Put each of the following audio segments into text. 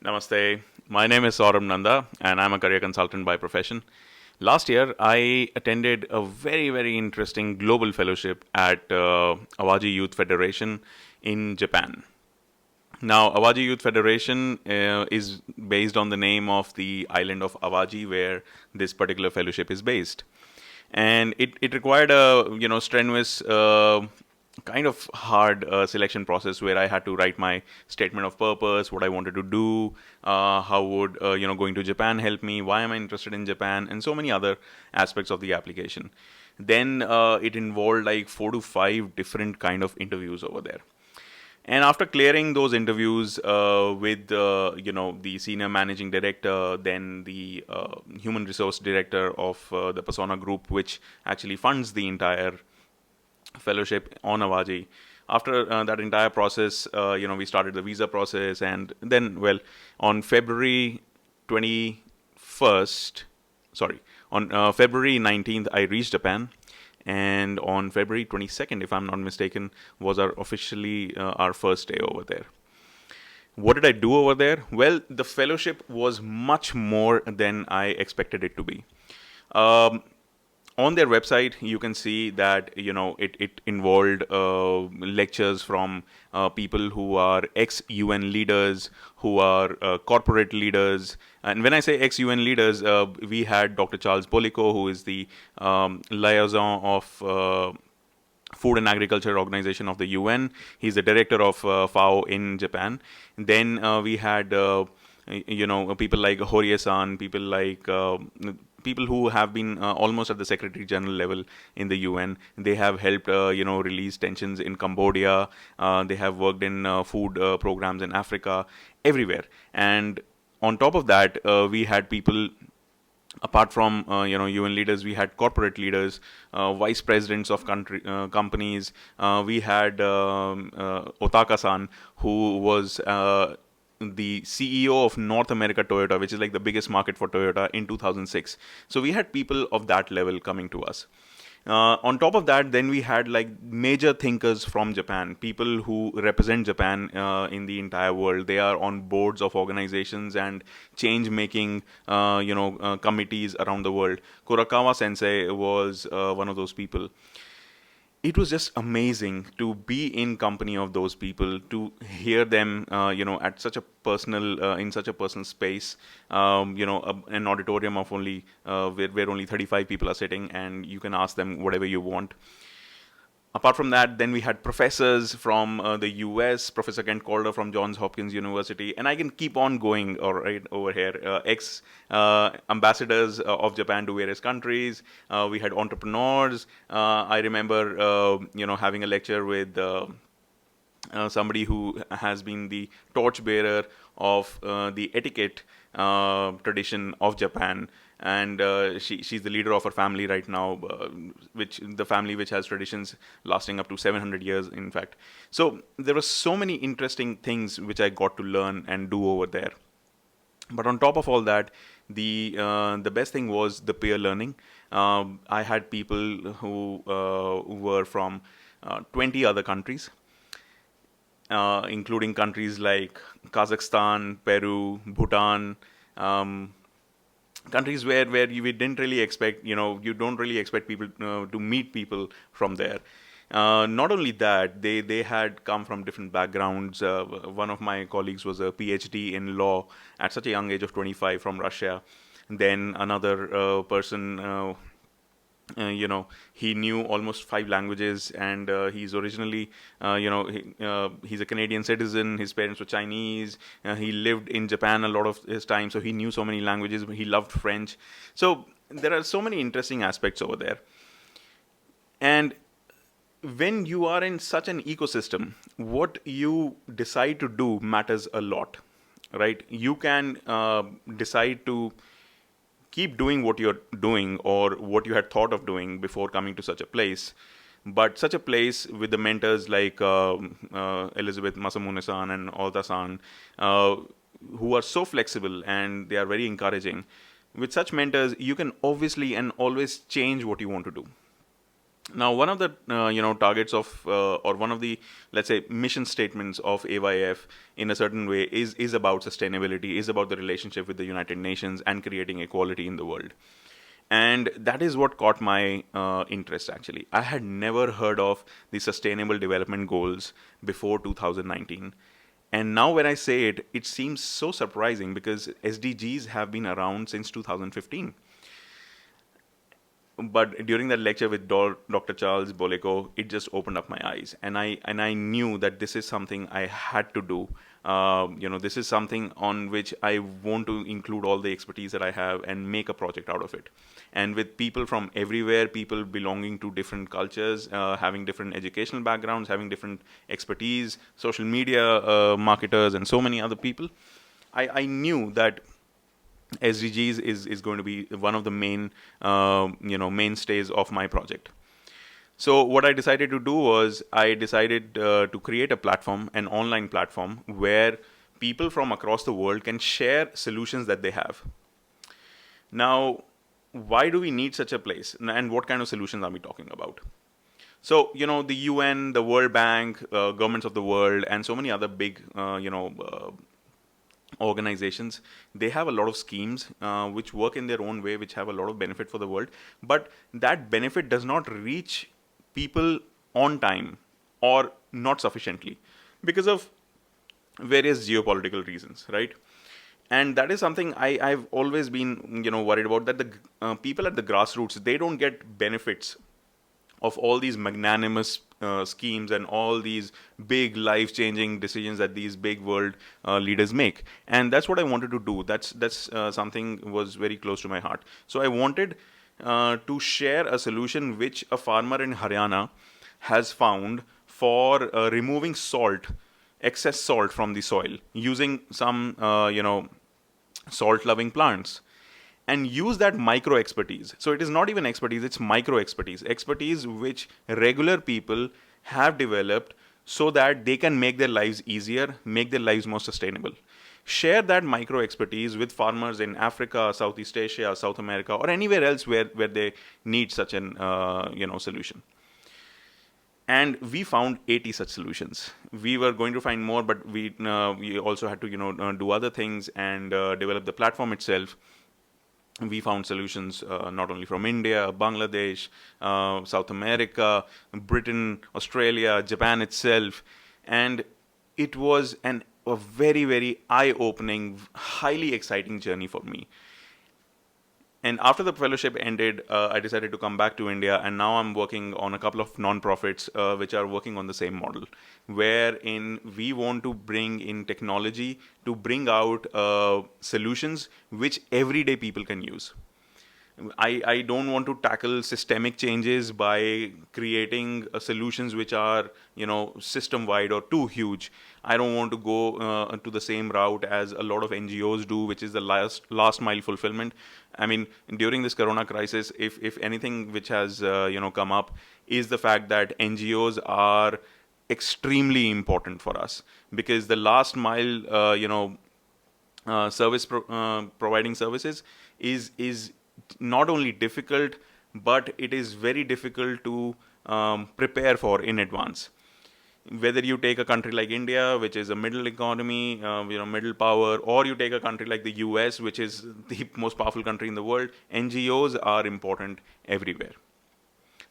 Namaste. My name is Saurabh Nanda, and I'm a career consultant by profession. Last year, I attended a very, very interesting global fellowship at Awaji Youth Federation in Japan. Now, Awaji Youth Federation is based on the name of the island of Awaji, where this particular fellowship is based, and it required a strenuous kind of hard selection process where I had to write my statement of purpose, what I wanted to do, how would going to Japan help me, why am I interested in Japan, and so many other aspects of the application. Then it involved like 4 to 5 different kind of interviews over there. And after clearing those interviews with the senior managing director, then the human resource director of the Persona Group, which actually funds the entire fellowship on Awaji. After that entire process, we started the visa process, and then, well, on February 21st, sorry, on February 19th, I reached Japan, and on February 22nd, if I'm not mistaken, was our first day over there. What did I do over there? Well, the fellowship was much more than I expected it to be. On their website, you can see that it involved lectures from people who are ex-UN leaders, who are corporate leaders. And when I say ex-UN leaders, we had Dr. Charles Bolico, who is the liaison of Food and Agriculture Organization of the UN. He's the director of FAO in Japan. Then we had people like Horie-san, people who have been almost at the Secretary General level in the UN. They have helped, release tensions in Cambodia. They have worked in food programs in Africa, everywhere. And on top of that, we had people. Apart from UN leaders, we had corporate leaders, vice presidents of companies. We had Otaka-san, who was the CEO of North America Toyota, which is like the biggest market for Toyota in 2006. So we had people of that level coming to us. On top of that, then we had like major thinkers from Japan, people who represent Japan in the entire world. They are on boards of organizations and change-making, committees around the world. Kurakawa Sensei was one of those people. It was just amazing to be in company of those people, to hear them, at such a personal, in such a personal space, an auditorium of only, where only 35 people are sitting, and you can ask them whatever you want. Apart from that, then we had professors from the US, Professor Kent Calder from Johns Hopkins University, and I can keep on going over here. Ex-ambassadors of Japan to various countries. We had entrepreneurs. I remember, having a lecture with somebody who has been the torchbearer of the etiquette tradition of Japan. And she's the leader of her family right now, which has traditions lasting up to 700 years, in fact. So there were so many interesting things which I got to learn and do over there. But on top of all that, the best thing was the peer learning. I had people who were from 20 other countries, including countries like Kazakhstan, Peru, Bhutan. Countries where we didn't really expect, you don't really expect people to meet people from there. Not only that, they had come from different backgrounds. One of my colleagues was a PhD in law at such a young age of 25 from Russia. Then another person, he knew almost 5 languages, and he's originally, he's a Canadian citizen. His parents were Chinese. He lived in Japan a lot of his time, so he knew so many languages. He loved French. So there are so many interesting aspects over there. And when you are in such an ecosystem, what you decide to do matters a lot, right? You can decide to keep doing what you're doing or what you had thought of doing before coming to such a place. But such a place with the mentors like Elizabeth Masamune-san and Alta-san, who are so flexible and they are very encouraging. With such mentors, you can obviously and always change what you want to do. Now, one of the targets of or one of the, let's say, mission statements of AYF in a certain way is about sustainability, is about the relationship with the United Nations and creating equality in the world. And that is what caught my interest, actually. I had never heard of the Sustainable Development Goals before 2019. And now when I say it, it seems so surprising because SDGs have been around since 2015. But during that lecture with Dr. Charles Boleko, it just opened up my eyes, and I knew that this is something I had to do. This is something on which I want to include all the expertise that I have and make a project out of it. And with people from everywhere, people belonging to different cultures, having different educational backgrounds, having different expertise, social media marketers, and so many other people, I knew that SDGs is going to be one of the main mainstays of my project. So what I decided to do was I decided to create a platform, an online platform, where people from across the world can share solutions that they have. Now, why do we need such a place, and what kind of solutions are we talking about? So, the UN, the World Bank, governments of the world, and so many other big, organizations, they have a lot of schemes which work in their own way, which have a lot of benefit for the world, but that benefit does not reach people on time or not sufficiently because of various geopolitical reasons, right? And that is something I've always been worried about, that the people at the grassroots, they don't get benefits of all these magnanimous schemes and all these big life-changing decisions that these big world leaders make. And that's what I wanted to do. That's something was very close to my heart. So I wanted to share a solution which a farmer in Haryana has found for removing salt, excess salt from the soil using some salt-loving plants, and use that micro expertise. So it is not even expertise, it's micro expertise which regular people have developed so that they can make their lives easier, make their lives more sustainable. Share that micro expertise with farmers in Africa, Southeast Asia, South America, or anywhere else where they need such an solution. And we found 80 such solutions. We were going to find more, but we also had to do other things and develop the platform itself. We found solutions not only from India, Bangladesh, South America, Britain, Australia, Japan itself, and it was a very, very eye-opening, highly exciting journey for me. And after the fellowship ended, I decided to come back to India, and now I'm working on a couple of non-profits which are working on the same model, wherein we want to bring in technology to bring out solutions which everyday people can use. I don't want to tackle systemic changes by creating solutions which are system wide or too huge. I don't want to go to the same route as a lot of NGOs do, which is the last mile fulfillment. I mean, during this Corona crisis, if anything which has come up is the fact that NGOs are extremely important for us, because the last mile providing services is not only difficult, but it is very difficult to prepare for in advance. Whether you take a country like India, which is a middle economy, middle power, or you take a country like the US, which is the most powerful country in the world, NGOs are important everywhere.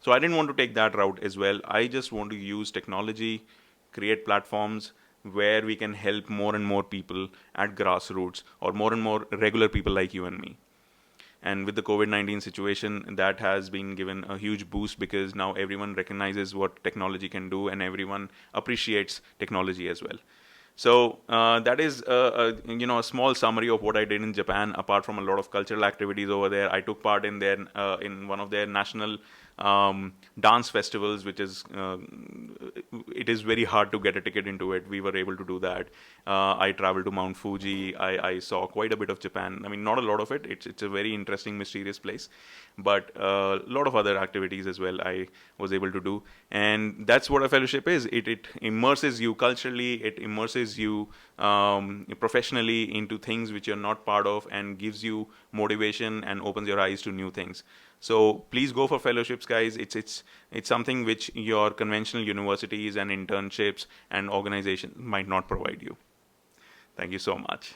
So I didn't want to take that route as well. I just want to use technology, create platforms where we can help more and more people at grassroots, or more and more regular people like you and me. And with the COVID-19 situation, that has been given a huge boost, because now everyone recognizes what technology can do and everyone appreciates technology as well. So that is a small summary of what I did in Japan. Apart from a lot of cultural activities over there, I took part in in one of their national dance festivals, which is it is very hard to get a ticket into it. We were able to do that. I traveled to Mount Fuji. I saw quite a bit of Japan. I mean, not a lot of it. It's a very interesting, mysterious place, but a lot of other activities as well I was able to do. And that's what a fellowship is. It immerses you culturally. It immerses you professionally into things which you're not part of, and gives you motivation and opens your eyes to new things. So please go for fellowships, guys. It's something which your conventional universities and internships and organizations might not provide you. Thank you so much.